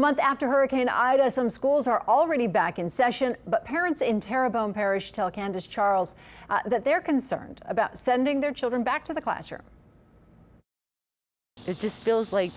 A month after Hurricane Ida, some schools are already back in session, but parents in Terrebonne Parish tell Candace Charles that they're concerned about sending their children back to the classroom. It just feels like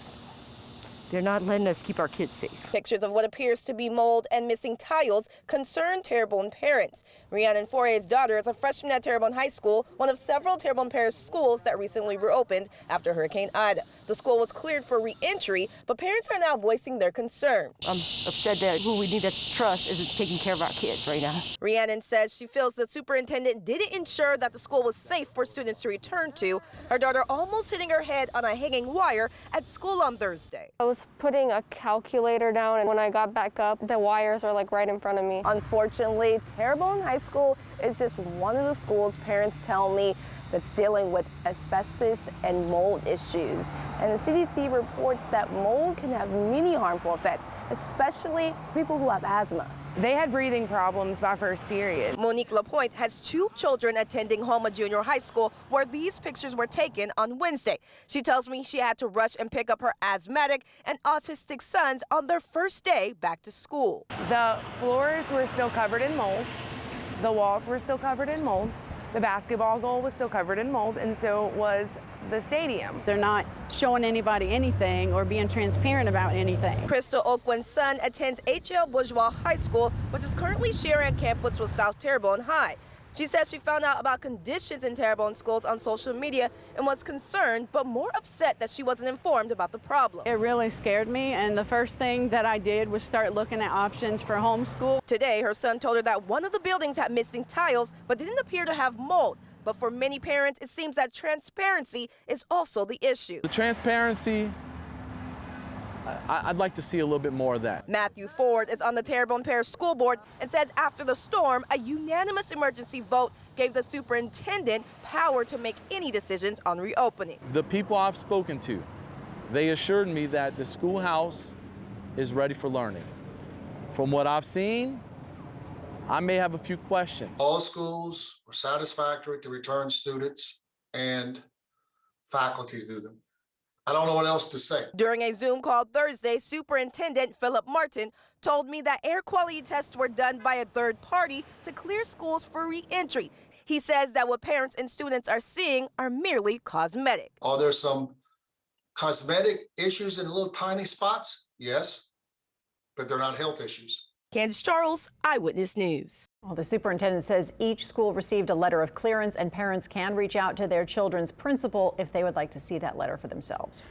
they're not letting us keep our kids safe. Pictures of what appears to be mold and missing tiles concern Terrebonne parents. Rhiannon Foret's daughter is a freshman at Terrebonne High School, one of several Terrebonne Parish schools that recently reopened after Hurricane Ida. The school was cleared for re-entry, but parents are now voicing their concern. I'm upset that who we need to trust isn't taking care of our kids right now. Rhiannon says she feels the superintendent didn't ensure that the school was safe for students to return to. Her daughter almost hitting her head on a hanging wire at school on Thursday. I was putting a calculator down, and when I got back up, the wires were like right in front of me. Unfortunately, Terrebonne High School is just one of the schools parents tell me that's dealing with asbestos and mold issues. And the CDC reports that mold can have many harmful effects, especially people who have asthma. They had breathing problems by first period. Monique Lapointe has two children attending Homa Junior High School where these pictures were taken on Wednesday. She tells me she had to rush and pick up her asthmatic and autistic sons on their first day back to school. The floors were still covered in mold. The walls were still covered in molds. The basketball goal was still covered in mold, and so was the stadium. They're not showing anybody anything or being transparent about anything. Crystal Oakland's son attends H.L. Bourgeois High School, which is currently sharing a campus with South Terrebonne High. She says she found out about conditions in Terrebonne schools on social media and was concerned, but more upset that she wasn't informed about the problem. It really scared me, and the first thing that I did was start looking at options for homeschool. Today, her son told her that one of the buildings had missing tiles, but didn't appear to have mold. But for many parents, it seems that transparency is also the issue. The transparency, I'd like to see a little bit more of that. Matthew Ford is on the Terrebonne Parish School Board and says after the storm, a unanimous emergency vote gave the superintendent power to make any decisions on reopening. The people I've spoken to, they assured me that the schoolhouse is ready for learning. From what I've seen, I may have a few questions. All schools were satisfactory to return students and faculty to them. I don't know what else to say. During a Zoom call Thursday, Superintendent Philip Martin told me that air quality tests were done by a third party to clear schools for re-entry. He says that what parents and students are seeing are merely cosmetic. Are there some cosmetic issues in little tiny spots? Yes, but they're not health issues. Candace Charles, Eyewitness News. Well, the superintendent says each school received a letter of clearance and parents can reach out to their children's principal if they would like to see that letter for themselves.